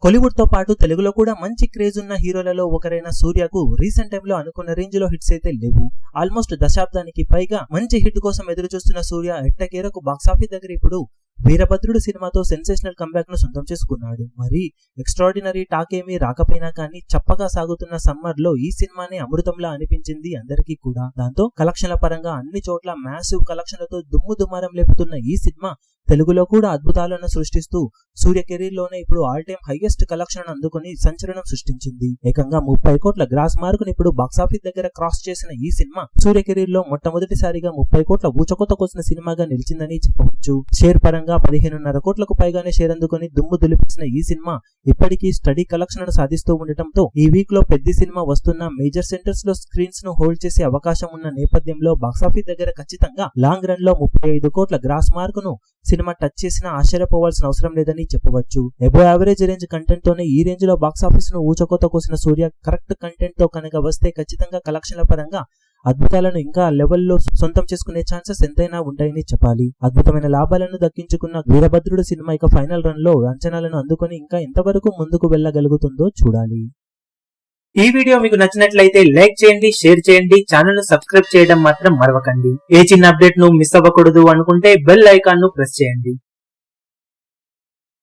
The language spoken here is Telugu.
కోలీవుడ్ తో పాటు తెలుగులో కూడా మంచి క్రేజ్ ఉన్న హీరోలలో ఒకరైన సూర్యకు రీసెంట్ టైమ్ లో అనుకున్న రేంజ్ లో హిట్స్ అయితే లేవు. ఆల్మోస్ట్ దశాబ్దానికి పైగా మంచి హిట్ కోసం ఎదురు చూస్తున్న సూర్య ఎట్టకేరకు బాక్సాఫీస్ దగ్గర ఇప్పుడు వీరభద్రుడు సినిమాతో సెన్సేషనల్ కంబ్యాక్ ను సొంతం చేసుకున్నాడు. మరి ఎక్స్ట్రాడినరీ టాక్ ఏమీ రాకపోయినా కానీ చప్పగా సాగుతున్న సమ్మర్ లో ఈ సినిమానే అమృతంలా అనిపించింది అందరికీ కూడా. దాంతో కలెక్షన్ల పరంగా అన్ని చోట్ల మ్యాసివ్ కలెక్షన్లతో దుమ్ము దుమారం లేపుతున్న ఈ సినిమా తెలుగులో కూడా అద్భుతాలను సృష్టిస్తూ సూర్య కెరీర్ లోనే ఇప్పుడు ఆల్ టైమ్ హైయెస్ట్ కలెక్షన్ అందుకుని సంచలనం సృష్టించింది. ఏకంగా 30 కోట్ల గ్రాస్ మార్కును ఇప్పుడు బాక్సాఫీస్ దగ్గర క్రాస్ చేసిన ఈ సినిమా సూర్య కెరీర్ లో మొట్టమొదటిసారిగా 30 కోట్ల ఊచకొత్త కోసిన సినిమాగా నిలిచిందని చెప్పవచ్చు. షేర్ పరంగా 15.5 కోట్లకు పైగానే షేర్ అందుకుని దుమ్ము దులిపేసిన ఈ సినిమా ఇప్పటికీ స్టడీ కలెక్షన్ సాధిస్తూ ఉండటంతో ఈ వీక్ లో పెద్ద సినిమా వస్తున్న మేజర్ సెంటర్స్ లో స్క్రీన్స్ ను హోల్డ్ చేసే అవకాశం ఉన్న నేపథ్యంలో బాక్సాఫీస్ దగ్గర ఖచ్చితంగా లాంగ్ రన్ లో 35 కోట్ల గ్రాస్ మార్కును సినిమా టచ్ చేసినా ఆశ్చర్యపోవాల్సిన అవసరం లేదని చెప్పవచ్చు. ఎబో యావరేజ్ రేంజ్ కంటెంట్ తోనే ఈ రేంజ్ లో బాక్సాఫీస్ ను ఊచకోత కోసిన సూర్య కరెక్ట్ కంటెంట్ తో కనుక వస్తే ఖచ్చితంగా కలెక్షన్ల పరంగా అద్భుతాలను ఇంకా లెవెల్లో సొంతం చేసుకునే ఛాన్సెస్ ఎంతైనా ఉంటాయని చెప్పాలి. అద్భుతమైన లాభాలను దక్కించుకున్న వీరభద్రుడు సినిమా ఇక ఫైనల్ రన్ లో అంచనాలను అందుకొని ఇంకా ఎంతవరకు ముందుకు వెళ్ళగలుగుతుందో చూడాలి. ఈ వీడియో మీకు నచ్చినట్లయితే లైక్ చేయండి, షేర్ చేయండి, ఛానల్ ను సబ్స్క్రైబ్ చేయడం మాత్రం మరవకండి. ఏ చిన్న అప్డేట్ ను మిస్ అవ్వకూడదు అనుకుంటే బెల్ ఐకాన్ ను ప్రెస్ చేయండి.